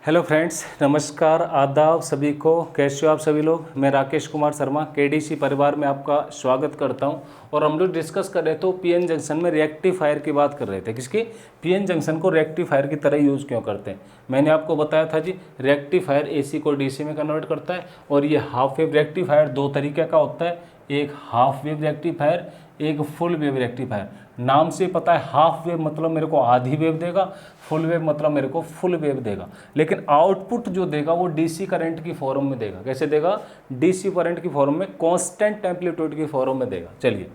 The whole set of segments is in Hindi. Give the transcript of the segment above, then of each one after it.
हेलो फ्रेंड्स, नमस्कार, आदाब सभी को। कैसे हो आप सभी लोग। मैं राकेश कुमार शर्मा केडीसी परिवार में आपका स्वागत करता हूं। और हम लोग डिस्कस कर रहे थे पीएन जंक्शन में रेक्टिफायर की बात कर रहे थे। किसकी? पीएन जंक्शन को रेक्टिफायर की तरह यूज़ क्यों करते हैं। मैंने आपको बताया था जी, रेक्टिफायर एसी को डीसी में कन्वर्ट करता है। और ये हाफ वेव रेक्टिफायर दो तरीके का होता है, एक हाफ वेव रेक्टिफायर, एक फुल वेव रेक्टिफायर। नाम से पता है, हाफ वेव मतलब मेरे को आधी वेव देगा, फुल वेव मतलब मेरे को फुल वेव देगा। लेकिन आउटपुट जो देगा वो डीसी करंट की फॉर्म में देगा। कैसे देगा? डीसी करंट की फॉर्म में, कांस्टेंट एम्पलीट्यूड की फॉर्म में देगा। चलिए,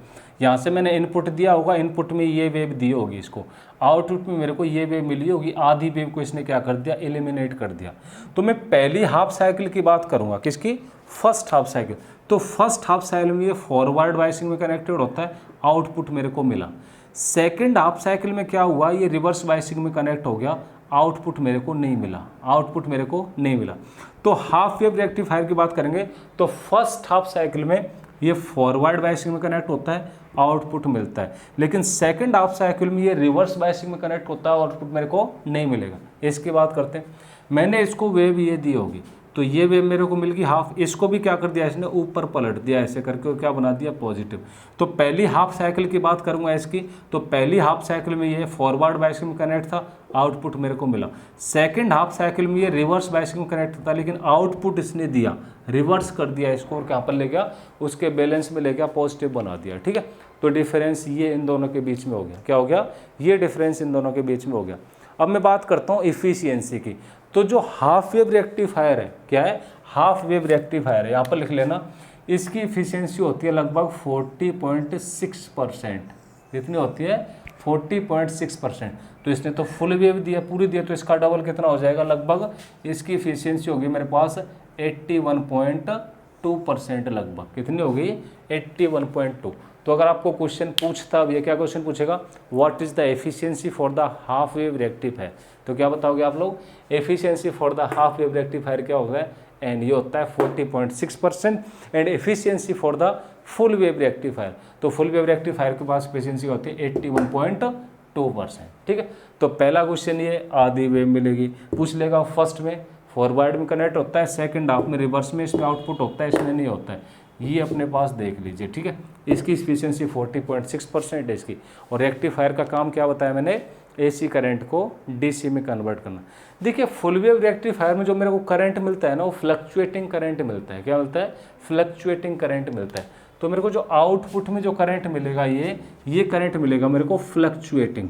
यहाँ से मैंने इनपुट दिया होगा, इनपुट में ये वेव दी होगी इसको, आउटपुट में मेरे को ये वेव मिली होगी। आधी वेव को इसने क्या कर दिया? एलिमिनेट कर दिया। तो मैं पहली हाफ साइकिल की बात करूँगा। किसकी? First half cycle. तो फर्स्ट हाफ साइकिल में ये फॉरवर्ड बायसिंग में कनेक्टेड होता है, आउटपुट मेरे को मिला। सेकेंड हाफ साइकिल में क्या हुआ? ये रिवर्स बायसिंग में कनेक्ट हो गया, आउटपुट मेरे को नहीं मिला, आउटपुट मेरे को नहीं मिला। तो हाफ वेव रेक्टिफायर की बात करेंगे तो फर्स्ट हाफ साइकिल में ये फॉरवर्ड बायसिंग में कनेक्ट होता है, आउटपुट मिलता है। लेकिन सेकंड हाफ साइकिल में ये रिवर्स बायसिंग में कनेक्ट होता है, आउटपुट मेरे को नहीं मिलेगा। इसकी बात करते हैं। मैंने इसको वेव ये दी होगी, तो ये वेव मेरे को मिल गई हाफ। इसको भी क्या कर दिया इसने? ऊपर पलट दिया ऐसे करके, और क्या बना दिया? पॉजिटिव। तो पहली हाफ साइकिल की बात करूंगा इसकी, तो पहली हाफ साइकिल में ये फॉरवर्ड बायसिंग में कनेक्ट था, आउटपुट मेरे को मिला। सेकंड हाफ साइकिल में ये रिवर्स बायसिंग में कनेक्ट था, लेकिन आउटपुट इसने दिया, रिवर्स कर दिया इसको, और कहाँ पर ले गया? उसके बैलेंस में ले गया, पॉजिटिव बना दिया। ठीक है, तो डिफरेंस ये इन दोनों के बीच में हो गया। क्या हो गया? ये डिफरेंस इन दोनों के बीच में हो गया। अब मैं बात करता हूँ इफिशियंसी की। तो जो हाफ वेव रेक्टिफायर है, क्या है? हाफ वेव रेक्टिफायर है, यहाँ पर लिख लेना। इसकी इफिशियंसी होती है लगभग 40.6%। कितनी होती है? 40.6%। तो इसने तो फुल वेव दिया, पूरी दिया, तो इसका डबल कितना हो जाएगा? लगभग इसकी इफिशियंसी होगी मेरे पास 81.2% लगभग। कितनी हो गई? 81.2। तो अगर आपको क्वेश्चन पूछता, ये क्या क्वेश्चन पूछेगा? What is the efficiency for the half wave rectifier, तो क्या बताओगे आप लोग? Efficiency for the half wave rectifier क्या होगा? एंड ये होता है 40.6%। And efficiency for the full wave rectifier, तो फुल वेव रेक्टिफायर के पास एफिशिएंसी होती है 81.2%। ठीक है, तो पहला क्वेश्चन ये आधी वेव मिलेगी, पूछ लेगा। फर्स्ट में फॉरवर्ड में कनेक्ट होता है, सेकंड हाफ में रिवर्स में इसमें आउटपुट होता है, इसमें नहीं होता है। ये अपने पास देख लीजिए। ठीक है, इसकी एफिशिएंसी 40.6% है इसकी। और रेक्टिफायर का काम क्या बताया मैंने? एसी करंट को डीसी में कन्वर्ट करना। देखिए, फुल वेव रेक्टिफायर में जो मेरे को करंट मिलता है ना, वो फ्लक्चुएटिंग करंट मिलता है। क्या मिलता है? फ्लक्चुएटिंग करंट मिलता है। तो मेरे को जो आउटपुट में जो करंट मिलेगा, ये करंट मिलेगा मेरे को फ्लक्चुएटिंग।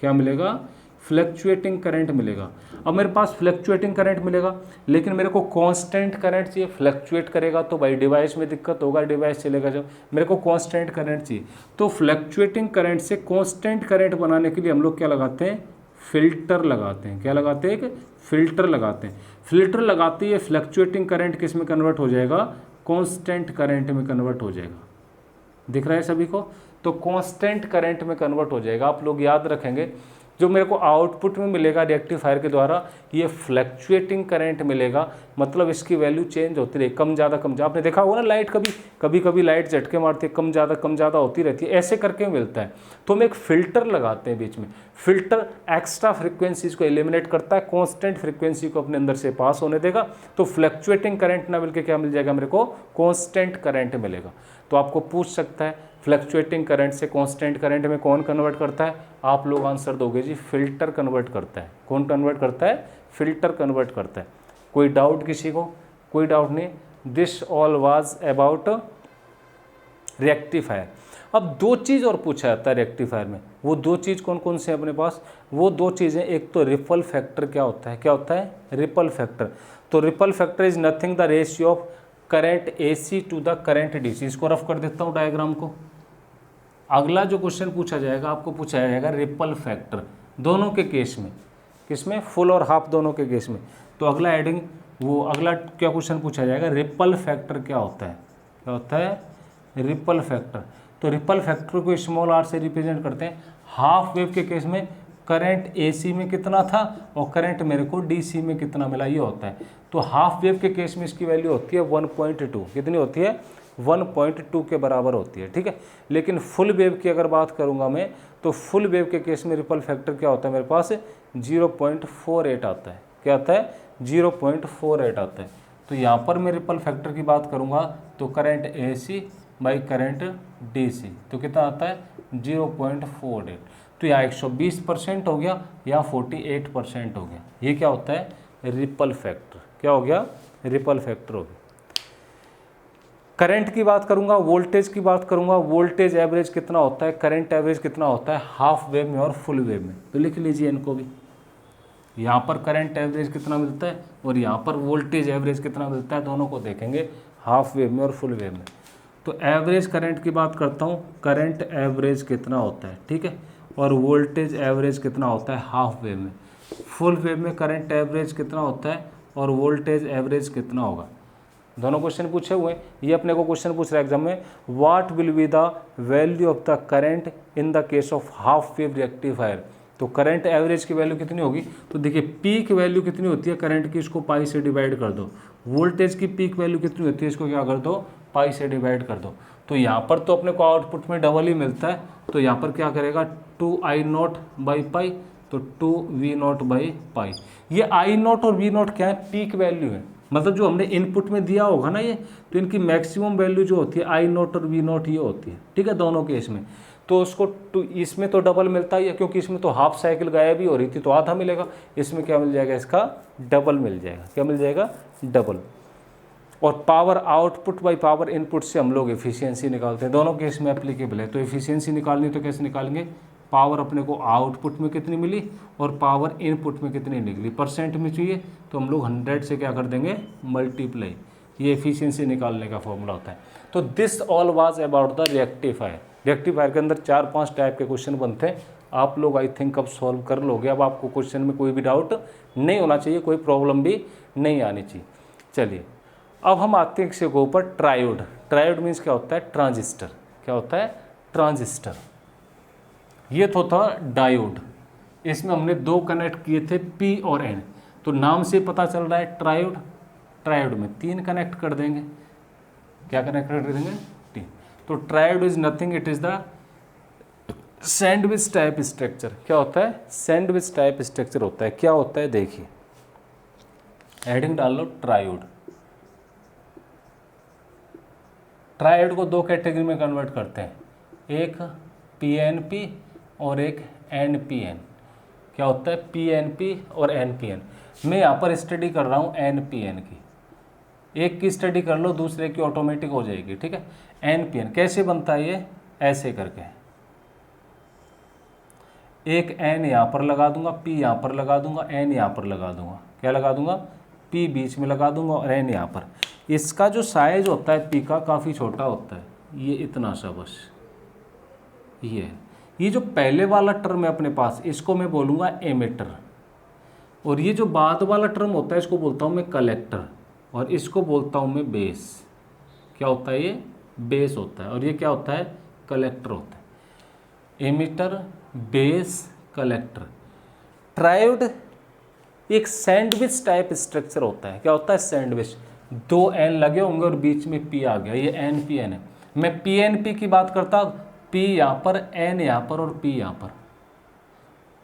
क्या मिलेगा? फ्लक्चुएटिंग करंट मिलेगा। अब मेरे पास फ्लक्चुएटिंग करंट मिलेगा, लेकिन मेरे को कांस्टेंट करंट चाहिए। फ्लक्चुएट करेगा तो भाई डिवाइस में दिक्कत होगा, डिवाइस चलेगा जब। मेरे को कांस्टेंट करंट चाहिए, तो फ्लक्चुएटिंग करंट से कांस्टेंट करंट बनाने के लिए हम लोग क्या लगाते हैं? फिल्टर लगाते हैं। क्या लगाते हैं? एक फिल्टर लगाते हैं। फिल्टर लगाते ही फ्लक्चुएटिंग करंट किस में कन्वर्ट हो जाएगा? कांस्टेंट करंट में कन्वर्ट हो जाएगा। दिख रहा है सभी को? तो कांस्टेंट करंट में कन्वर्ट हो जाएगा। आप लोग याद रखेंगे, जो मेरे को आउटपुट में मिलेगा रेक्टिफायर के द्वारा, ये फ्लक्चुएटिंग करंट मिलेगा। मतलब इसकी वैल्यू चेंज होती रही, कम ज़्यादा कम ज़्यादा। आपने देखा होगा ना, लाइट कभी लाइट झटके मारती है, कम ज़्यादा होती रहती है, ऐसे करके मिलता है। तो हम एक फ़िल्टर लगाते हैं बीच में। फ़िल्टर एक्स्ट्रा फ्रिक्वेंसीज को एलिमिनेट करता है, कॉन्स्टेंट फ्रिक्वेंसी को अपने अंदर से पास होने देगा। तो फ्लक्चुएटिंग करंट ना मिलकर क्या मिल जाएगा मेरे को? कॉन्स्टेंट करंट मिलेगा। तो आपको पूछ सकता है, फ्लक्चुएटिंग करंट से कांस्टेंट करंट में कौन कन्वर्ट करता है? आप लोग आंसर दोगे जी, फिल्टर कन्वर्ट करता है। कौन कन्वर्ट करता है? फिल्टर कन्वर्ट करता है। कोई डाउट किसी को? कोई डाउट नहीं। This all was about rectifier. अब दो चीज़ और पूछा जाता है रेक्टिफायर में। वो दो चीज़ कौन कौन से हैं अपने पास? वो दो चीज़ें, एक तो रिपल फैक्टर क्या होता है? क्या होता है? Ripple factor. तो ripple factor is nothing the ratio of current AC to the current DC. इसको रफ कर देता हूँ डायग्राम को। अगला जो क्वेश्चन पूछा जाएगा, आपको पूछा जाएगा रिपल फैक्टर दोनों के केस में। किसमें? फुल और हाफ दोनों के केस में। तो अगला एडिंग, वो अगला क्या क्वेश्चन पूछा जाएगा? रिपल फैक्टर क्या होता है? क्या होता है? Ripple factor. तो रिपल फैक्टर को स्मॉल आर से रिप्रेजेंट करते हैं। हाफ वेव के केस में करंट एसी में कितना था और करंट मेरे को डीसी में कितना मिला, ये होता है। तो हाफ वेव के केस में इसकी वैल्यू होती है 1.2। कितनी होती है? 1.2 के बराबर होती है। ठीक है, लेकिन फुल वेव की अगर बात करूंगा मैं, तो फुल वेव के केस में रिपल फैक्टर क्या होता है मेरे पास? 0.48 आता है। क्या आता है 0.48 आता है। तो यहाँ पर मैं रिपल फैक्टर की बात करूँगा तो current AC by current DC तो कितना आता है 0.48। तो यहाँ 120% हो गया या 48% हो गया। ये क्या होता है रिपल फैक्टर। क्या हो गया रिपल फैक्टर हो गया। करंट की बात करूंगा, वोल्टेज की बात करूंगा। वोल्टेज एवरेज कितना होता है, करंट एवरेज कितना होता है हाफ वेव में और फुल वेव में। तो लिख लीजिए इनको भी, यहाँ पर करंट एवरेज कितना मिलता है और यहाँ पर वोल्टेज एवरेज कितना मिलता है, दोनों को देखेंगे हाफ वेव में और फुल वेव में। तो एवरेज करंट की बात करता हूँ, करंट एवरेज कितना होता है, ठीक है, और वोल्टेज एवरेज कितना होता है हाफ वेव में। फुल वेव में करंट एवरेज कितना होता है और वोल्टेज एवरेज कितना होगा। दोनों क्वेश्चन पूछे हुए। ये अपने को क्वेश्चन पूछ रहा है एग्जाम में, what will be the value of the current in the case of half wave rectifier. तो करंट एवरेज की वैल्यू कितनी होगी, तो देखिए पीक वैल्यू कितनी होती है करंट की, इसको पाई से डिवाइड कर दो। वोल्टेज की पीक वैल्यू कितनी होती है, इसको क्या कर दो पाई से डिवाइड कर दो। तो यहाँ पर तो अपने को आउटपुट में डबल ही मिलता है, तो यहाँ पर क्या करेगा 2I0 बाई पाई, तो 2V0 बाई पाई। ये I0 और V0 क्या है, पीक वैल्यू है, मतलब जो हमने इनपुट में दिया होगा ना ये, तो इनकी मैक्सिमम वैल्यू जो होती है I0 और V0 ये होती है, ठीक है, दोनों केस में। तो उसको इसमें तो डबल मिलता ही है, क्योंकि इसमें तो हाफ साइकिल गायब ही हो रही थी तो आधा मिलेगा, इसमें क्या मिल जाएगा इसका डबल मिल जाएगा। क्या मिल जाएगा डबल। और power output by power input से हम लोग एफिशिएंसी निकालते हैं, दोनों केस में एप्लीकेबल है। तो एफिशिएंसी निकालनी तो कैसे निकालेंगे, पावर अपने को आउटपुट में कितनी मिली और पावर इनपुट में कितनी निकली, परसेंट में चाहिए तो हम लोग 100 से क्या कर देंगे मल्टीप्लाई। ये एफिशिएंसी निकालने का फॉर्मूला होता है। तो this all was about the rectifier. Rectifier के अंदर 4-5 टाइप के क्वेश्चन बनते हैं, आप लोग आई थिंक अब सॉल्व कर लोगे। अब आपको क्वेश्चन में कोई भी डाउट नहीं होना चाहिए, कोई प्रॉब्लम भी नहीं आनी चाहिए। चलिए अब हम आते हैं इसके ऊपर ट्रायोड। ट्रायोड मीन्स क्या होता है ट्रांजिस्टर। क्या होता है ट्रांजिस्टर। ये तो था डायोड, इसमें हमने 2 कनेक्ट किए थे P और N, तो नाम से पता चल रहा है ट्रायोड। ट्रायोड में 3 कनेक्ट कर देंगे। क्या कनेक्ट कर देंगे 3। तो triode is nothing, it is the sandwich type structure. क्या होता है सैंडविच टाइप स्ट्रक्चर होता है। क्या होता है देखिए, हेडिंग डाल लो ट्रायोड। ट्रायोड को 2 कैटेगरी में कन्वर्ट करते हैं, एक PNP और एक NPN। क्या होता है PNP और NPN। मैं यहाँ पर स्टडी कर रहा हूँ NPN की, एक की स्टडी कर लो दूसरे की ऑटोमेटिक हो जाएगी, ठीक है। NPN कैसे बनता है, ये ऐसे करके एक N यहाँ पर लगा दूंगा, P यहाँ पर लगा दूंगा, N यहाँ पर लगा दूंगा। क्या लगा दूंगा P बीच में लगा दूंगा और N यहाँ पर। इसका जो साइज होता है P का काफ़ी छोटा होता है, ये इतना सा बस। ये जो पहले वाला टर्म है अपने पास, इसको मैं बोलूँगा एमिटर, और ये जो बाद वाला टर्म होता है इसको बोलता हूँ मैं कलेक्टर, और इसको बोलता हूँ मैं बेस। क्या होता है ये बेस होता है, और ये क्या होता है कलेक्टर होता है। Emitter base collector. ट्रायोड एक सैंडविच टाइप स्ट्रक्चर होता है। क्या होता है सैंडविच, 2 N लगे होंगे और बीच में P आ गया, ये NPN है। मैं PNP की बात करता, P यहाँ पर, N यहाँ पर और P यहाँ पर,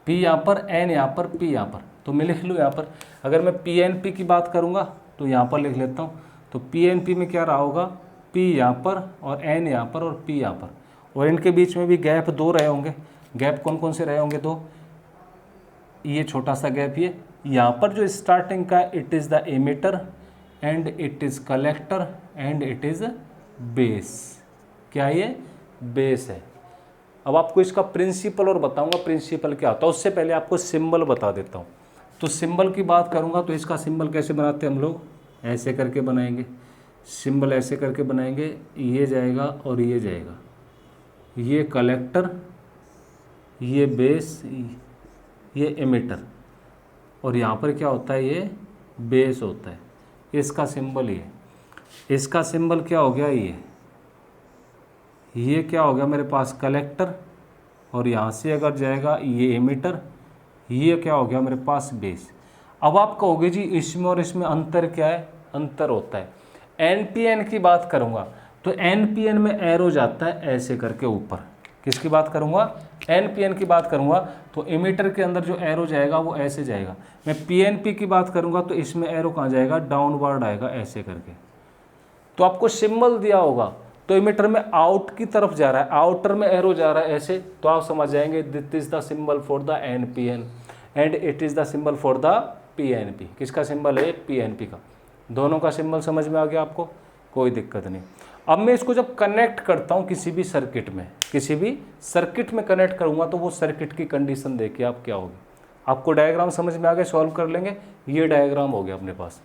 P यहाँ पर, N यहाँ पर, P यहाँ पर। तो मैं लिख लूँ यहाँ पर, अगर मैं PNP की बात करूँगा तो यहाँ पर लिख लेता हूँ। तो PNP में क्या रहा होगा, P यहाँ पर और N यहाँ पर और P यहाँ पर, और इनके बीच में भी गैप 2 रहे होंगे। गैप कौन कौन से रहे होंगे 2, ये छोटा सा गैप, ये यहाँ पर जो स्टार्टिंग का it is the emitter and it is collector and it is base. क्या ये बेस है। अब आपको इसका प्रिंसिपल और बताऊंगा प्रिंसिपल क्या होता है, उससे पहले आपको सिंबल बता देता हूँ। तो सिंबल की बात करूँगा तो इसका सिंबल कैसे बनाते हैं हम लोग, ऐसे करके बनाएंगे। सिंबल ऐसे करके बनाएंगे, ये जाएगा और ये जाएगा, ये कलेक्टर, ये बेस, ये एमिटर, और यहाँ पर क्या होता है ये बेस होता है। इसका सिंबल ये, इसका सिंबल क्या हो गया ये क्या हो गया मेरे पास कलेक्टर, और यहाँ से अगर जाएगा ये एमिटर, ये क्या हो गया मेरे पास बेस। अब आप कहोगे जी इसमें और इसमें अंतर क्या है, अंतर होता है। NPN की बात करूँगा तो NPN में एरो जाता है ऐसे करके ऊपर, किसकी बात करूँगा, एनपीएन की बात करूँगा तो एमिटर के अंदर जो एरो जाएगा वो ऐसे जाएगा। मैं पीएनपी की बात करूँगा तो इसमें एरो कहाँ जाएगा, डाउनवर्ड आएगा ऐसे करके। तो आपको सिंबल दिया होगा तो एमिटर में आउट की तरफ जा रहा है, आउटर में एरो जा रहा है ऐसे, तो आप समझ जाएंगे this is the symbol for the NPN and it is the symbol for the PNP. किसका सिंबल है, पीएनपी का। दोनों का सिंबल समझ में आ गया आपको, कोई दिक्कत नहीं। अब मैं इसको जब कनेक्ट करता हूँ किसी भी सर्किट में, किसी भी सर्किट में कनेक्ट करूँगा तो वो सर्किट की कंडीशन देखिए आप क्या होगी। आपको डायग्राम समझ में आ गया, सॉल्व कर लेंगे। ये डायग्राम हो गया अपने पास।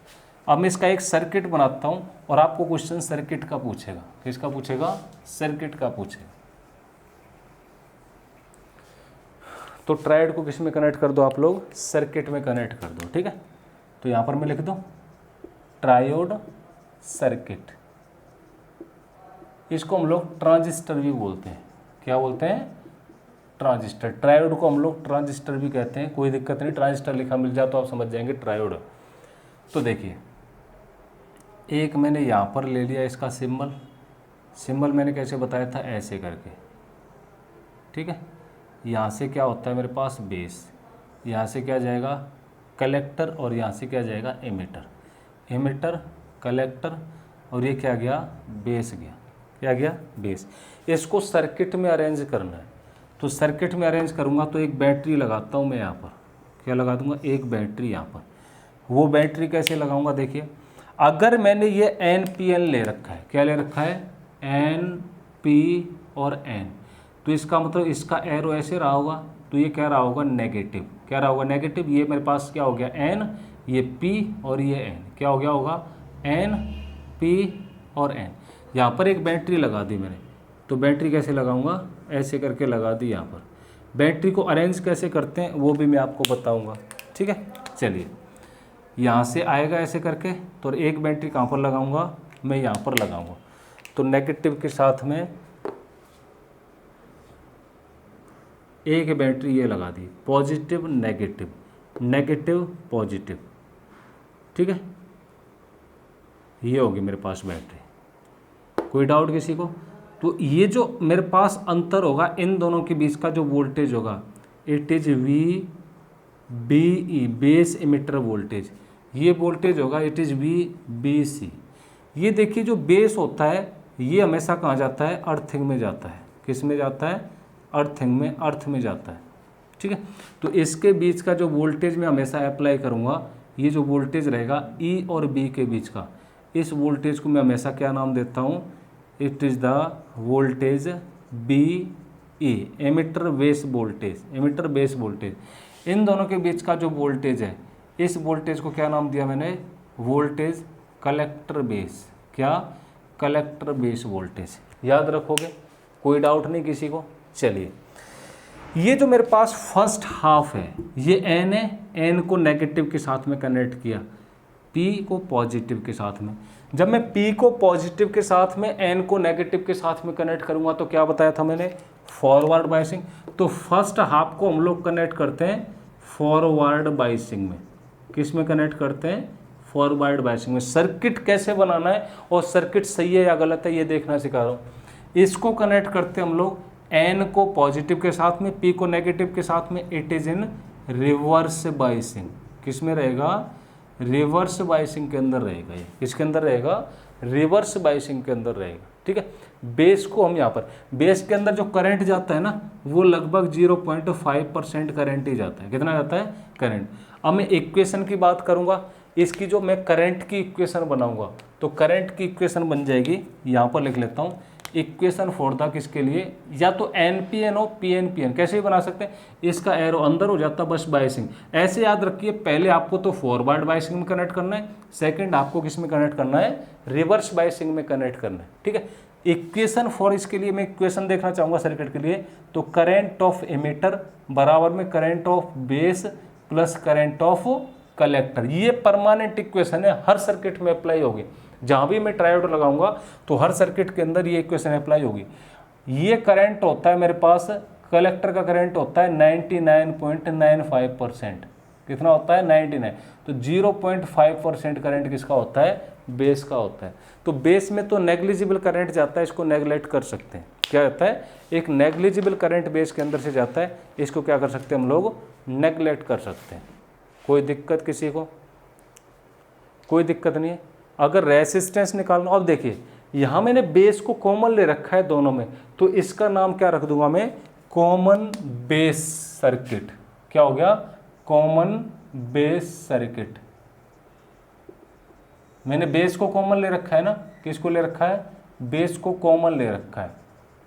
अब मैं इसका एक सर्किट बनाता हूँ और आपको क्वेश्चन सर्किट का पूछेगा। किसका पूछेगा, सर्किट का पूछेगा। तो ट्रायड को किस में कनेक्ट कर दो आप लोग, सर्किट में कनेक्ट कर दो, ठीक है। तो यहाँ पर मैं लिख दूँ ट्रायोड सर्किट। इसको हम लोग ट्रांजिस्टर भी बोलते हैं। क्या बोलते हैं, ट्रांजिस्टर। ट्रायोड को हम लोग ट्रांजिस्टर भी कहते हैं, कोई दिक्कत नहीं। ट्रांजिस्टर लिखा मिल जाए तो आप समझ जाएंगे ट्रायोड। तो देखिए, एक मैंने यहाँ पर ले लिया इसका सिंबल। सिंबल मैंने कैसे बताया था, ऐसे करके, ठीक है। यहाँ से क्या होता है मेरे पास, बेस। यहाँ से क्या जाएगा, कलेक्टर, और यहाँ से क्या जाएगा, एमिटर। एमिटर, कलेक्टर, और ये क्या गया, बेस गया। क्या गया, बेस। इसको सर्किट में अरेंज करना है। तो सर्किट में अरेंज करूँगा तो एक बैटरी लगाता हूँ मैं यहाँ पर। क्या लगा दूँगा, एक बैटरी यहाँ पर। वो बैटरी कैसे लगाऊंगा, देखिए। अगर मैंने ये एन पी एन ले रखा है, क्या ले रखा है, एन पी और एन, तो इसका मतलब इसका एरो ऐसे रहा होगा, तो ये क्या रहा होगा, नेगेटिव। क्या रहा होगा, नेगेटिव। ये मेरे पास क्या हो गया, एन, ये पी और ये एन, क्या हो गया होगा, एन पी और एन। यहाँ पर एक बैटरी लगा दी मैंने, तो बैटरी कैसे लगाऊंगा, ऐसे करके लगा दी यहाँ पर। बैटरी को अरेंज कैसे करते हैं वो भी मैं आपको बताऊँगा, ठीक है। चलिए, यहाँ से आएगा ऐसे करके, तो एक बैटरी कहाँ पर लगाऊंगा, मैं यहाँ पर लगाऊंगा। तो नेगेटिव के साथ में एक बैटरी ये लगा दी, पॉजिटिव नेगेटिव, नेगेटिव पॉजिटिव, ठीक है। ये होगी मेरे पास बैटरी। कोई डाउट किसी को? तो ये जो मेरे पास अंतर होगा इन दोनों के बीच का जो वोल्टेज होगा, it is V B E, base emitter voltage. ये वोल्टेज होगा it is V B C. ये देखिए जो बेस होता है ये हमेशा कहाँ जाता है, अर्थिंग में जाता है। किस में जाता है, अर्थिंग में, अर्थ में जाता है, ठीक है। तो इसके बीच का जो वोल्टेज मैं हमेशा अप्लाई करूँगा, ये जो वोल्टेज रहेगा ई और बी के बीच का, इस वोल्टेज को मैं हमेशा क्या नाम देता हूँ, it is the voltage B E, emitter base voltage, emitter base voltage. इन दोनों के बीच का जो वोल्टेज है, इस वोल्टेज को क्या नाम दिया मैंने, वोल्टेज कलेक्टर बेस। क्या, कलेक्टर बेस वोल्टेज। याद रखोगे, कोई डाउट नहीं किसी को। चलिए, ये जो मेरे पास फर्स्ट हाफ है ये एन है, एन को नेगेटिव के साथ में कनेक्ट किया, पी को पॉजिटिव के साथ में। जब मैं पी को पॉजिटिव के साथ में, एन को नेगेटिव के साथ में कनेक्ट करूँगा तो क्या बताया था मैंने, फॉरवर्ड बायसिंग। तो फर्स्ट हाफ को हम लोग कनेक्ट करते हैं फॉरवर्ड बायसिंग में। किस में कनेक्ट करते हैं, फॉरवर्ड बायसिंग में। सर्किट कैसे बनाना है और सर्किट सही है या गलत है ये देखना सिखा रहा हूँ। इसको कनेक्ट करते हैं हम लोग एन को पॉजिटिव के साथ में, पी को नेगेटिव के साथ में। It is in reverse biasing. किस में रहेगा, रिवर्स बायसिंग के अंदर रहेगा। ये किसके अंदर रहेगा, रिवर्स बायसिंग के अंदर रहेगा, ठीक है। बेस को हम यहाँ पर, बेस के अंदर जो करंट जाता है ना, वो लगभग 0.5% करंट ही जाता है। कितना जाता है, करंट। अब मैं इक्वेशन की बात करूँगा, इसकी जो मैं करंट की इक्वेशन बनाऊँगा तो करंट की इक्वेशन बन जाएगी, यहाँ पर लिख लेता हूँ, इक्वेशन फॉर द किसके लिए, या तो एन पी एन हो पी एन पी एन, कैसे भी बना सकते हैं। इसका एरो अंदर हो जाता बस बायसिंग। ऐसे याद रखिए, पहले आपको तो फॉरवर्ड बायसिंग में कनेक्ट करना है, सेकंड आपको किस में कनेक्ट करना है, रिवर्स बायसिंग में कनेक्ट करना है, ठीक है। इक्वेशन फॉर, इसके लिए मैं इक्वेशन देखना चाहूँगा सर्किट के लिए, तो करेंट ऑफ एमिटर बराबर में current of base plus current of collector. ये परमानेंट इक्वेशन है, हर सर्किट में अप्लाई होगी। जहाँ भी मैं ट्रायोड लगाऊंगा तो हर सर्किट के अंदर ये इक्वेशन अप्लाई होगी। ये करंट होता है मेरे पास, कलेक्टर का करंट होता है 99.95%। कितना होता है, 99। तो 0.5% करंट किसका होता है, बेस का होता है। तो बेस में तो नेग्लिजिबल करंट जाता है, इसको नेगलेक्ट कर सकते हैं। क्या जाता है, एक नेग्लिजिबल करंट बेस के अंदर से जाता है। इसको क्या कर सकते हैं हम लोग, नेग्लेक्ट कर सकते हैं। कोई दिक्कत किसी को, कोई दिक्कत नहीं है। अगर रेसिस्टेंस निकालना, अब देखिए यहाँ मैंने बेस को कॉमन ले रखा है दोनों में, तो इसका नाम क्या रख दूंगा मैं, कॉमन बेस सर्किट। क्या हो गया, कॉमन बेस सर्किट। मैंने बेस को कॉमन ले रखा है ना, किसको ले रखा है, बेस को कॉमन ले रखा है।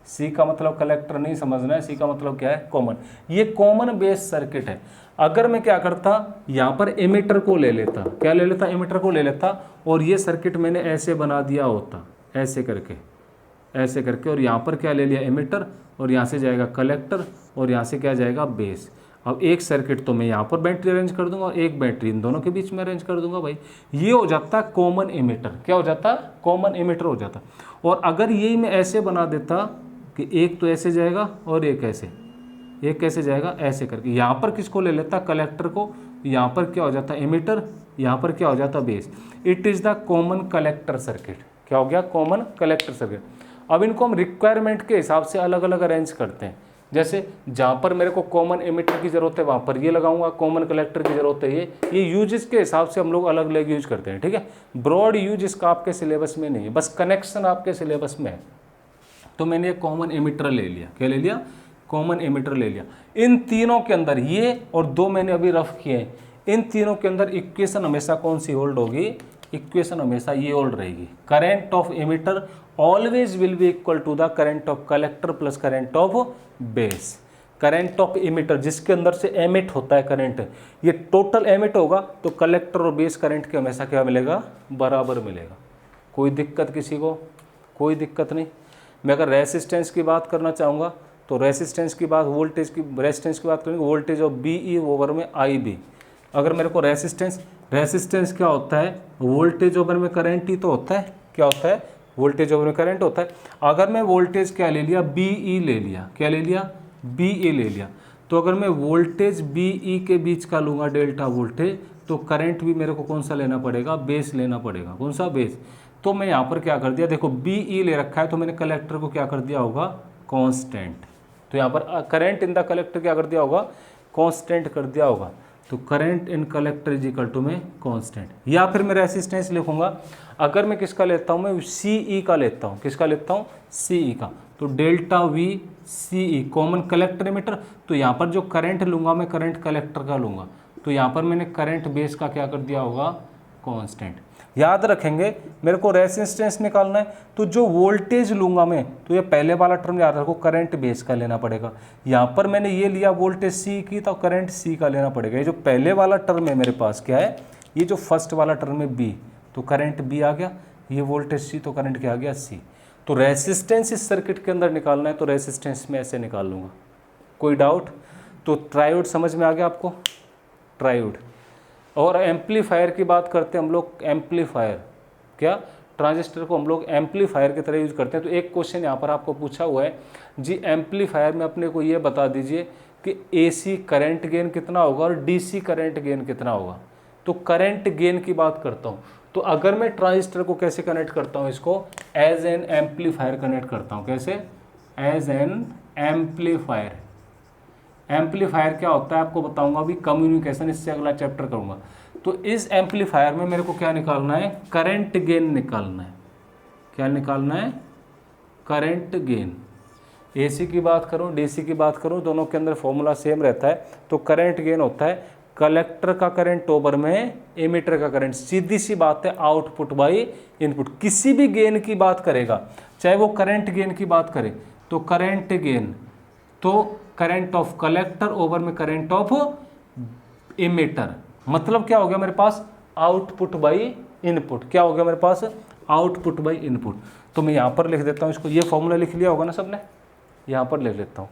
सी का मतलब कलेक्टर नहीं समझना है, सी का मतलब क्या है, कॉमन। ये कॉमन बेस सर्किट है। अगर मैं क्या करता, यहाँ पर एमिटर को ले लेता, क्या ले लेता, एमिटर को ले लेता, और ये सर्किट मैंने ऐसे बना दिया होता, ऐसे करके, ऐसे करके, और यहाँ पर क्या ले लिया, एमिटर, और यहाँ से जाएगा कलेक्टर, और यहाँ से क्या जाएगा, बेस। अब एक सर्किट तो मैं यहाँ पर बैटरी अरेंज कर दूंगा, और एक बैटरी इन दोनों के बीच में अरेंज कर दूंगा भाई। ये हो जाता कॉमन एमिटर। क्या हो जाता, कॉमन एमिटर हो जाता। और अगर यही मैं ऐसे बना देता कि एक तो ऐसे जाएगा और एक ऐसे, एक कैसे जाएगा, ऐसे करके, यहाँ पर किसको ले लेता, कलेक्टर को, यहाँ पर क्या हो जाता, एमिटर, यहाँ पर क्या हो जाता, base. It is the common collector circuit. क्या हो गया, कॉमन कलेक्टर सर्किट। अब इनको हम रिक्वायरमेंट के हिसाब से अलग अलग अरेंज करते हैं। जैसे जहाँ पर मेरे को कॉमन एमिटर की ज़रूरत है वहाँ पर ये लगाऊंगा, कॉमन कलेक्टर की ज़रूरत है ये यूजेस के हिसाब से हम लोग अलग अलग यूज करते हैं। ठीक है, ब्रॉड यूज इसका आपके सिलेबस में नहीं है, बस कनेक्शन आपके सिलेबस में है। तो मैंने ये कॉमन एमिटर ले लिया, क्या ले लिया, कॉमन एमिटर ले लिया। इन तीनों के अंदर ये और दो मैंने अभी रफ किए हैं, इन तीनों के अंदर इक्वेशन हमेशा कौन सी होल्ड होगी, इक्वेशन हमेशा ये होल्ड रहेगी, current of emitter always will be equal to the current of collector plus current of base. Current of emitter जिसके अंदर से एमिट होता है करंट, ये टोटल एमिट होगा तो कलेक्टर और बेस करंट के हमेशा क्या मिलेगा, बराबर मिलेगा। कोई दिक्कत किसी को, कोई दिक्कत नहीं। मैं अगर रेसिस्टेंस की बात करना चाहूँगा तो रेसिस्टेंस की बात, वोल्टेज की, रेसिस्टेंस की बात करेंगे, voltage of B E over में आई बी। अगर मेरे को रेसिस्टेंस, रेसिस्टेंस क्या होता है, वोल्टेज ओवर में करंट ही तो होता है। क्या होता है, वोल्टेज ओवर में करंट होता है। अगर मैं वोल्टेज क्या ले लिया, बी ई ले लिया, क्या ले लिया, बी ई ले लिया, तो अगर मैं वोल्टेज बी ई के बीच का लूँगा डेल्टा वोल्टेज, तो करंट भी मेरे को कौन सा लेना पड़ेगा, बेस लेना पड़ेगा। कौन सा, बेस। तो मैं यहाँ पर क्या कर दिया, देखो बी ई ले रखा है तो मैंने कलेक्टर को क्या कर दिया होगा, कांस्टेंट। तो यहाँ पर करंट इन द कलेक्टर क्या कर दिया होगा, कांस्टेंट कर दिया होगा। तो current in collector is equal to में कांस्टेंट। या फिर मैं रेसिस्टेंस लिखूंगा, अगर मैं किसका लेता हूँ, मैं सी ई का लेता हूँ, किसका लेता हूँ, सी ई का। तो delta we C E common collector emitter. तो यहाँ पर जो करंट लूँगा मैं करंट कलेक्टर का लूँगा, तो यहाँ पर मैंने करंट बेस का क्या कर दिया होगा, कांस्टेंट। याद रखेंगे मेरे को रेसिस्टेंस निकालना है, तो जो वोल्टेज लूँगा मैं, तो ये पहले वाला टर्म याद रखो, करंट बेस का लेना पड़ेगा। यहाँ पर मैंने ये लिया वोल्टेज सी की, तो करंट सी का लेना पड़ेगा। ये जो पहले वाला टर्म है मेरे पास क्या है, ये जो फर्स्ट वाला टर्म है बी, तो करंट बी आ गया, ये वोल्टेज सी, तो करंट क्या आ गया, सी। तो रेसिस्टेंस इस सर्किट के अंदर निकालना है, तो रेसिस्टेंस में ऐसे निकाल लूँगा। कोई डाउट? तो ट्रायोड समझ में आ गया आपको, ट्रायोड। और एम्पलीफायर की बात करते हैं हम लोग, एम्पलीफायर क्या, ट्रांजिस्टर को हम लोग एम्पलीफायर की तरह यूज करते हैं। तो एक क्वेश्चन यहाँ पर आपको पूछा हुआ है जी, एम्पलीफायर में अपने को ये बता दीजिए कि एसी करंट गेन कितना होगा और डीसी करंट गेन कितना होगा। तो करंट गेन की बात करता हूँ, तो अगर मैं ट्रांजिस्टर को कैसे कनेक्ट करता हूँ, इसको एज एन एम्पलीफायर कनेक्ट करता हूँ। कैसे? As an amplifier. एम्पलीफायर क्या होता है आपको बताऊंगा अभी, कम्युनिकेशन, इससे अगला चैप्टर करूंगा। तो इस एम्पलीफायर में मेरे को क्या निकालना है, करंट गेन निकालना है। क्या निकालना है? Current gain. एसी की बात करूं, डीसी की बात करूं, दोनों के अंदर फॉर्मूला सेम रहता है। तो करंट गेन होता है कलेक्टर का करंट ओवर में एमिटर का करंट। सीधी सी बात है, आउटपुट बाई इनपुट। किसी भी गेन की बात करेगा, चाहे वो करंट गेन की बात करे, तो करंट गेन तो करंट ऑफ कलेक्टर ओवर में करंट ऑफ एमिटर। मतलब क्या हो गया मेरे पास, आउटपुट बाई इनपुट। क्या हो गया मेरे पास, आउटपुट बाई इनपुट। तो मैं यहाँ पर लिख देता हूँ इसको, ये फॉर्मूला लिख लिया होगा ना सबने, यहाँ पर लिख लेता हूँ।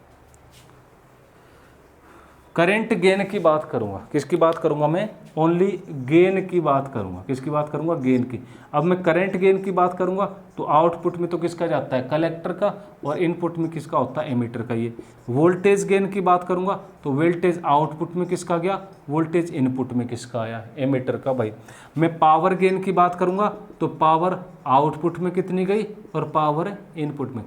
करंट गेन की बात करूंगा, किसकी बात करूंगा मैं, ओनली गेन की बात करूंगा। किसकी बात करूंगा, गेन की। अब मैं करंट गेन की बात करूंगा तो आउटपुट में तो किसका जाता है, कलेक्टर का, और इनपुट में किसका होता है, एमिटर का। ये वोल्टेज गेन की बात करूंगा तो वोल्टेज आउटपुट में किसका गया, वोल्टेज इनपुट में किसका आया, एमिटर का भाई। मैं पावर गेन की बात करूंगा तो पावर आउटपुट में कितनी गई और पावर इनपुट में।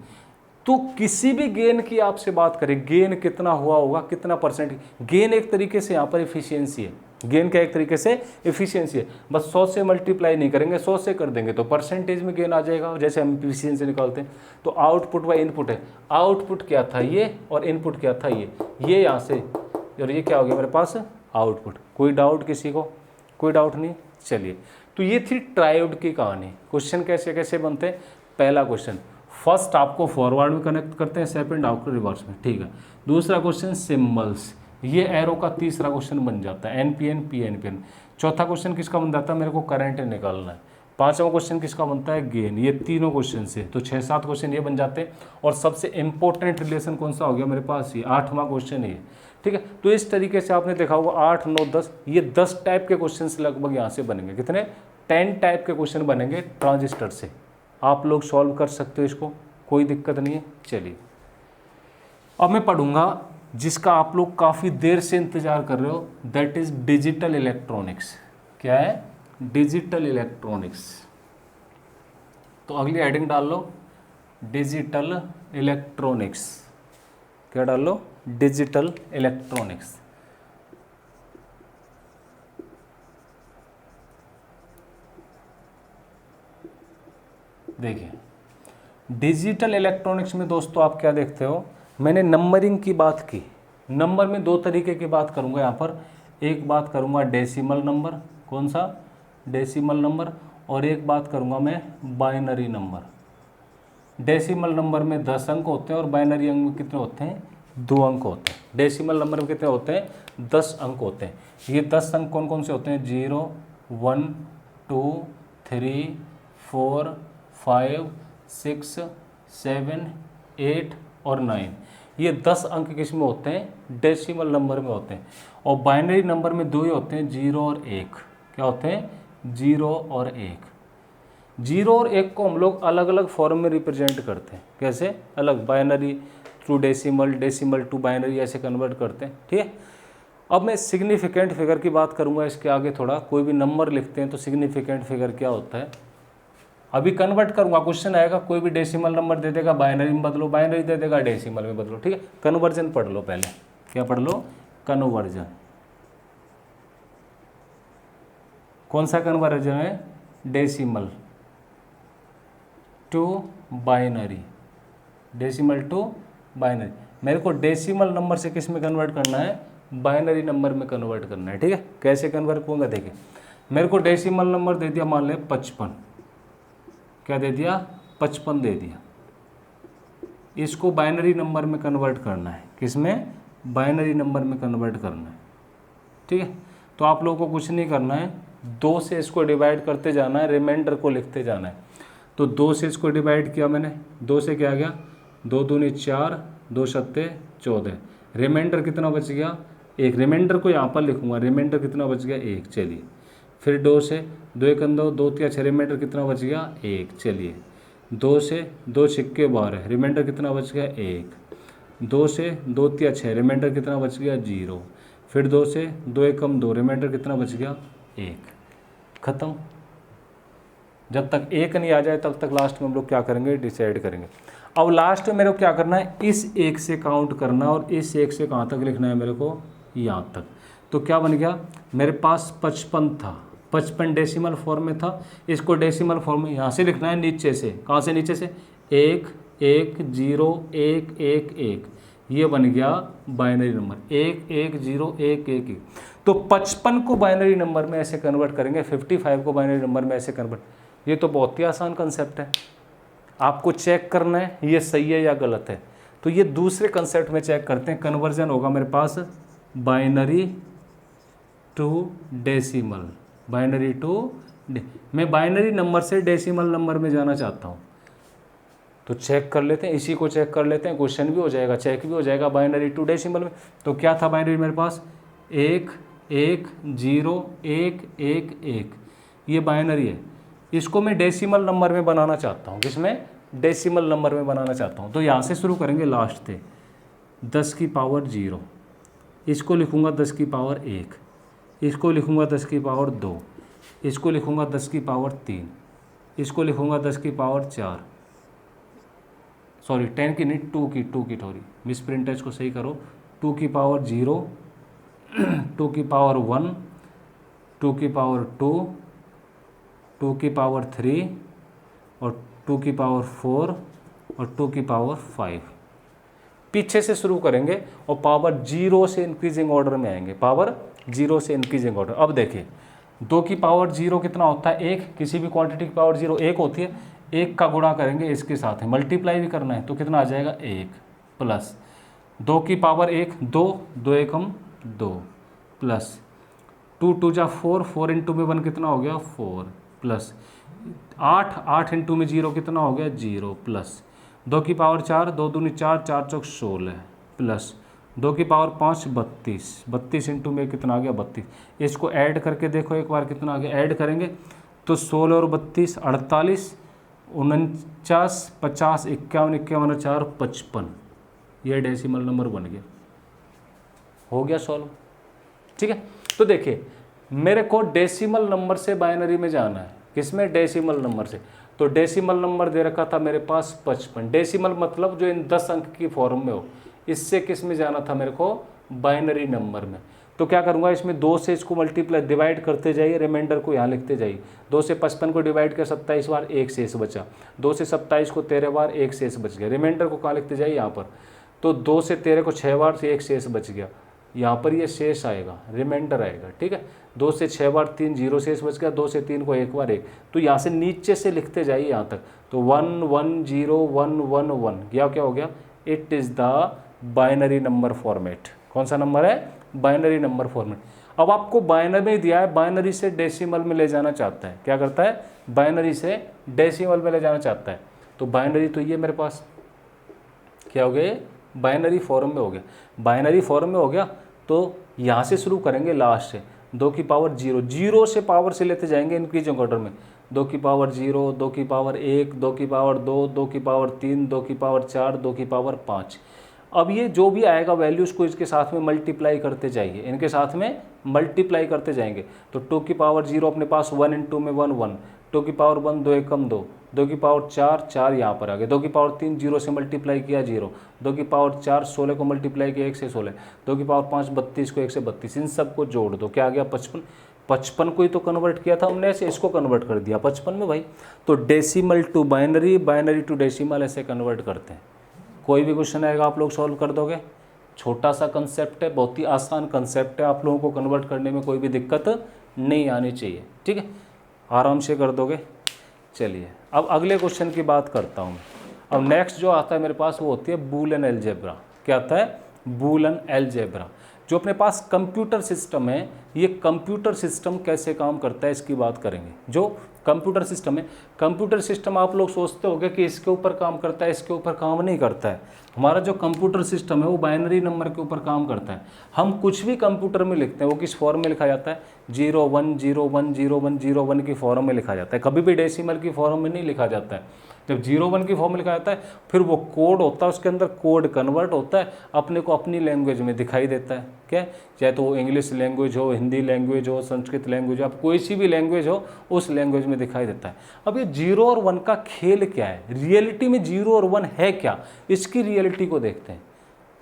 तो किसी भी गेन की आपसे बात करें, गेन कितना हुआ होगा, कितना परसेंट, गेन एक तरीके से यहाँ पर एफिशिएंसी है। गेन का एक तरीके से एफिशिएंसी है, बस 100 से मल्टीप्लाई नहीं करेंगे, 100 से कर देंगे तो परसेंटेज में गेन आ जाएगा, जैसे हम एफिशिएंसी निकालते हैं। तो आउटपुट व इनपुट है, आउटपुट क्या था ये और इनपुट क्या था ये यहाँ से, और ये क्या हो गया मेरे पास आउटपुट। कोई डाउट किसी को? कोई डाउट नहीं। चलिए, तो ये थी ट्रायोड की कहानी। क्वेश्चन कैसे कैसे बनते हैं? पहला क्वेश्चन, फर्स्ट आपको फॉरवर्ड में कनेक्ट करते हैं, सेकंड आपको रिवर्स में, ठीक है। दूसरा क्वेश्चन सिंबल्स, ये एरो का तीसरा क्वेश्चन बन जाता है, एनपीएन पीएनपीएन। चौथा क्वेश्चन किसका बन जाता है? मेरे को करंट निकालना है। पांचवा क्वेश्चन किसका बनता है? गेन। ये तीनों क्वेश्चन से तो 6-7 क्वेश्चन ये बन जाते हैं। और सबसे इंपॉर्टेंट रिलेशन कौन सा हो गया मेरे पास? ये 8वां क्वेश्चन है, ठीक है। तो इस तरीके से आपने देखा होगा 8, 9, 10, ये 10 टाइप के क्वेश्चन लगभग यहाँ से बनेंगे। कितने? 10 टाइप के क्वेश्चन बनेंगे ट्रांजिस्टर से। आप लोग सॉल्व कर सकते हो इसको, कोई दिक्कत नहीं है। चलिए, अब मैं पढ़ूंगा जिसका आप लोग काफ़ी देर से इंतजार कर रहे हो, दैट इज डिजिटल इलेक्ट्रॉनिक्स। क्या है? Digital electronics. तो अगली हेडिंग डाल लो, डिजिटल इलेक्ट्रॉनिक्स। क्या डाल लो? Digital electronics. देखिए, डिजिटल इलेक्ट्रॉनिक्स में दोस्तों आप क्या देखते हो, मैंने नंबरिंग की बात की। नंबर में 2 तरीके की बात करूंगा यहाँ पर। एक बात करूंगा डेसिमल नंबर, कौन सा? Decimal number. और एक बात करूंगा मैं बाइनरी नंबर। डेसिमल नंबर में 10 अंक होते हैं और बाइनरी अंक में कितने होते हैं? 2 अंक होते हैं। डेसिमल नंबर में कितने होते हैं? 10 अंक होते हैं। ये 10 अंक कौन कौन से होते हैं? 0, 1, 2, 3, 4, 5, 6, 7, 8 और 9। ये 10 अंक किस में होते हैं? डेसिमल नंबर में होते हैं। और बाइनरी नंबर में 2 ही होते हैं, 0 और 1। क्या होते हैं? 0 और 1। 0 और 1 को हम लोग अलग अलग फॉर्म में रिप्रेजेंट करते हैं। कैसे? अलग, binary to decimal, decimal to binary, ऐसे कन्वर्ट करते हैं, ठीक है। अब मैं सिग्निफिकेंट फिगर की बात करूंगा इसके आगे थोड़ा। कोई भी नंबर लिखते हैं तो सिग्निफिकेंट फिगर क्या होता है अभी कन्वर्ट करूंगा। क्वेश्चन आएगा, कोई भी डेसिमल नंबर दे देगा, बाइनरी में बदलो, बाइनरी दे देगा, डेसिमल में बदलो, ठीक है। कन्वर्जन पढ़ लो पहले। क्या पढ़ लो? कन्वर्जन। कौन सा कन्वर्जन है? Decimal to binary, decimal to binary. मेरे को डेसिमल नंबर से किस में कन्वर्ट करना है? बाइनरी नंबर में कन्वर्ट करना है, ठीक है। कैसे कन्वर्ट करूँगा? देखिए, मेरे को डेसिमल नंबर दे दिया, मान लें 55। क्या दे दिया? 55 दे दिया। इसको बाइनरी नंबर में कन्वर्ट करना है। किस में? बाइनरी नंबर में कन्वर्ट करना है, ठीक है। तो आप लोगों को कुछ नहीं करना है, 2 से इसको डिवाइड करते जाना है, रिमाइंडर को लिखते जाना है। तो 2 से इसको डिवाइड किया मैंने, 2 से क्या आ गया? 2 दूनी 4, 2 सत्ते 14। रिमाइंडर कितना बच गया? 1। रिमाइंडर को यहाँ पर लिखूंगा, रिमाइंडर कितना बच गया? 1। चलिए, फिर 2 से 2 एक 2, 2 3 6, रिमाइंडर कितना बच गया? 1। चलिए, 2 से 2 छिक्के 12, रिमाइंडर कितना बच गया? 1। 2 से 2 3 6, रिमाइंडर कितना बच गया? 0। फिर 2 से 2 एक 2, रिमाइंडर कितना बच गया? 1। खत्म। जब तक 1 नहीं आ जाए तब तक लास्ट में हम लोग क्या करेंगे? डिसाइड करेंगे। अब लास्ट में मेरे को क्या करना है? इस 1 से काउंट करना और इस 1 से कहाँ तक लिखना है मेरे को? यहाँ तक। तो क्या बन गया? मेरे पास 55 था, 55 डेसिमल फॉर्म में था। इसको डेसिमल फॉर्म में यहाँ से लिखना है, नीचे से। कहाँ से? नीचे से। 1 1 0 1 1 1, ये बन गया बाइनरी नंबर। 1 1 0 1 1 1। तो 55 को बाइनरी नंबर में ऐसे कन्वर्ट करेंगे, 55 को बाइनरी नंबर में ऐसे कन्वर्ट। ये तो बहुत ही आसान कंसेप्ट है। आपको चेक करना है ये सही है या गलत है। तो ये दूसरे कंसेप्ट में चेक करते हैं। कन्वर्जन होगा मेरे पास binary to decimal, binary to मैं बाइनरी नंबर से डेसिमल नंबर में जाना चाहता हूँ, तो चेक कर लेते हैं, इसी को चेक कर लेते हैं। क्वेश्चन भी हो जाएगा, चेक भी हो जाएगा बाइनरी टू डेसिमल में। तो क्या था बाइनरी मेरे पास? 1 1 0 1 1 1, ये बाइनरी है। इसको मैं डेसिमल नंबर में बनाना चाहता हूँ। किसमें? डेसिमल नंबर में बनाना चाहता हूँ। तो यहाँ से शुरू करेंगे लास्ट से, 10 की पावर 0, इसको लिखूँगा 10 की पावर 1, इसको लिखूँगा 10 की पावर 2, इसको लिखूँगा 10 की पावर 3, इसको लिखूँगा 10 की पावर 4, सॉरी 10 की नहीं, 2 की थोड़ी मिस प्रिंट है, इसको सही करो। 2 की पावर 0, 2 की पावर 1, 2 की पावर 2, 2 की पावर 3 और 2 की पावर 4 और 2 की पावर 5। पीछे से शुरू करेंगे और पावर 0 से इंक्रीजिंग ऑर्डर में आएंगे, पावर 0 से इंक्रीजिंग ऑर्डर। अब देखिए 2 की पावर 0 कितना होता है, 1। किसी भी क्वांटिटी की पावर 0 1 होती है। 1 का गुणा करेंगे इसके साथ है, मल्टीप्लाई भी करना है, तो कितना आ जाएगा 1 प्लस 2 की पावर 1 2, 2 एकम 2 प्लस 2 2 जा 4, 4 इंटू में 1 कितना हो गया 4 प्लस 8, 8 इंटू में 0 कितना हो गया 0 प्लस 2 की पावर 4, 2 दूनी 4, 4 चौक 16 प्लस 2 की पावर 5 32, 32 इंटू में कितना आ गया 32। इसको ऐड करके देखो एक बार कितना आ गया, ऐड करेंगे तो 16 और 32 48, 49 50 51 51 और 4 55। ये डेसिमल नंबर बन गया, हो गया सॉल्व। ठीक है, तो देखिए मेरे को डेसिमल नंबर से बाइनरी में जाना है, किसमें, डेसिमल नंबर से। तो डेसिमल नंबर दे रखा था मेरे पास 55। डेसिमल मतलब जो इन 10 अंक की फॉर्म में हो, इससे किस में जाना था मेरे को, बाइनरी नंबर में। तो क्या करूंगा, इसमें 2 से इसको मल्टीप्लाई डिवाइड करते जाइए, रिमाइंडर को यहाँ लिखते जाइए। 2 से 55 को डिवाइड कर 27 बार, 1 शेष बचा। 2 से 27 को 13 बार, 1 शेष बच गया। रिमाइंडर को कहाँ लिखते जाइए, यहाँ पर। तो 2 से 13 को 6 बार से 1 शेष बच गया, यहाँ पर ये शेष आएगा, रिमाइंडर आएगा। ठीक है, 2 से 6 बार 3 0 शेष बच गया, 2 से 3 को 1 बार 1। तो यहाँ से नीचे से लिखते जाइए यहाँ तक। तो 1 1 0 1 1 1 क्या क्या हो गया, it is the binary number format. कौन सा नंबर है, बाइनरी नंबर फॉर्मेट। अब आपको बाइनरी में दिया है, बाइनरी से डेसिमल में ले जाना चाहता है। क्या करता है, बाइनरी से डेसिमल में ले जाना चाहता है। तो बाइनरी तो ये मेरे पास क्या हो गया, बाइनरी फॉर्म में हो गया। बाइनरी फॉर्म में हो गया तो यहाँ से शुरू करेंगे लास्ट से। 2 की पावर 0, 0 से पावर से लेते जाएंगे इंक्रीजिंग ऑर्डर में। 2 की पावर 0, 2 की पावर 1, 2 की पावर 2, 2 की पावर 3, 2 की पावर 4, 2 की पावर 5। अब ये जो भी आएगा वैल्यूज़ को इसके साथ में मल्टीप्लाई करते जाइए, इनके साथ में मल्टीप्लाई करते जाएंगे। तो 2 की पावर 0 अपने पास 1 इंटू में 1 1, 2 की पावर 1 2 एकम 2, 2 की पावर 4 4 यहाँ पर आ गए, 2 की पावर 3 0 से मल्टीप्लाई किया 0, 2 की पावर 4 16 को मल्टीप्लाई किया 1 से 16, 2 की पावर 5 32 को 1 से 32। इन सब को जोड़ दो, क्या आ गया 55। 55 को ही तो कन्वर्ट किया था हमने, ऐसे इसको कन्वर्ट कर दिया 55 में भाई। तो decimal to binary, binary to decimal ऐसे कन्वर्ट करते हैं। कोई भी क्वेश्चन आएगा आप लोग सॉल्व कर दोगे। छोटा सा कंसेप्ट है, बहुत ही आसान कंसेप्ट है, आप लोगों को कन्वर्ट करने में कोई भी दिक्कत नहीं आनी चाहिए। ठीक है, आराम से कर दोगे। चलिए अब अगले क्वेश्चन की बात करता हूँ। अब नेक्स्ट जो आता है मेरे पास वो होती है बूलियन अलजेब्रा। क्या आता है, बूलियन अलजेब्रा। जो अपने पास कंप्यूटर सिस्टम है, ये कंप्यूटर सिस्टम कैसे काम करता है इसकी बात करेंगे। जो कंप्यूटर सिस्टम है, कंप्यूटर सिस्टम आप लोग सोचते होंगे कि इसके ऊपर काम करता है, इसके ऊपर काम नहीं करता है। हमारा जो कंप्यूटर सिस्टम है वो बाइनरी नंबर के ऊपर काम करता है। हम कुछ भी कंप्यूटर में लिखते हैं वो किस फॉर्म में लिखा जाता है, 0 1 0 1 0 1 0 1 की फॉर्म में लिखा जाता है, कभी भी डेसिमल की फॉर्म में नहीं लिखा जाता है। जब 0 1 की फॉर्म में लिखा जाता है फिर वो कोड होता है, उसके अंदर कोड कन्वर्ट होता है, अपने को अपनी लैंग्वेज में दिखाई देता है। क्या, चाहे तो वो इंग्लिश लैंग्वेज हो, हिंदी लैंग्वेज हो, संस्कृत लैंग्वेज हो, आप कोई सी भी लैंग्वेज हो उस लैंग्वेज में दिखाई देता है। अब ये 0 और 1 का खेल क्या है, रियलिटी में 0 और 1 है क्या, इसकी रियलिटी को देखते हैं।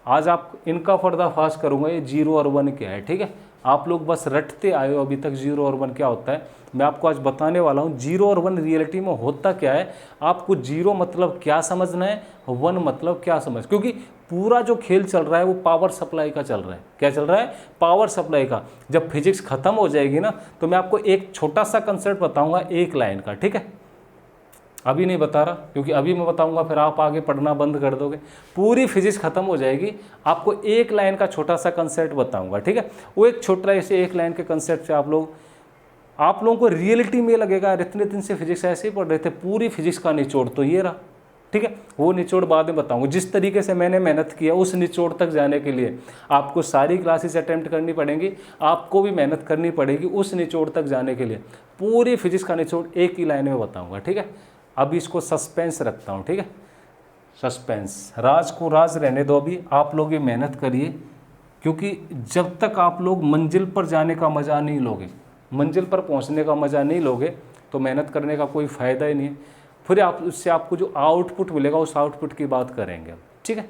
आज आप इनका पर्दाफाश करूंगा, ये 0 और 1 क्या है। ठीक है, आप लोग बस रटते आए हो अभी तक 0 और 1 क्या होता है, मैं आपको आज बताने वाला हूँ 0 और 1 रियलिटी में होता क्या है। आपको 0 मतलब क्या समझना है, 1 मतलब क्या समझ, क्योंकि पूरा जो खेल चल रहा है वो पावर सप्लाई का चल रहा है। क्या चल रहा है, पावर सप्लाई का। जब फिजिक्स खत्म हो जाएगी ना तो मैं आपको एक छोटा सा कंसेप्ट बताऊंगा, एक लाइन का। ठीक है, अभी नहीं बता रहा क्योंकि अभी मैं बताऊंगा फिर आप आगे पढ़ना बंद कर दोगे। पूरी फिजिक्स खत्म हो जाएगी, आपको एक लाइन का छोटा सा कंसेप्ट बताऊंगा। ठीक है, वो एक छोटा से एक लाइन के कंसेप्ट से आप लोगों को रियलिटी में लगेगा इतने दिन से फिजिक्स ऐसे ही पढ़ रहे थे, पूरी फिजिक्स का निचोड़ तो ये रहा। ठीक है, वो निचोड़ बाद में बताऊंगा। जिस तरीके से मैंने मेहनत किया उस निचोड़ तक जाने के लिए आपको सारी क्लासेस अटेम्प्ट करनी पड़ेंगी, आपको भी मेहनत करनी पड़ेगी उस निचोड़ तक जाने के लिए। पूरी फिजिक्स का निचोड़ एक ही लाइन में बताऊंगा। ठीक है, अभी इसको सस्पेंस रखता हूँ। ठीक है, सस्पेंस, राज को राज रहने दो, अभी आप लोग ये मेहनत करिए, क्योंकि जब तक आप लोग मंजिल पर जाने का मज़ा नहीं लोगे, मंजिल पर पहुँचने का मज़ा नहीं लोगे तो मेहनत करने का कोई फ़ायदा ही नहीं है। फिर आप उससे आपको जो आउटपुट मिलेगा उस आउटपुट की बात करेंगे, ठीक है।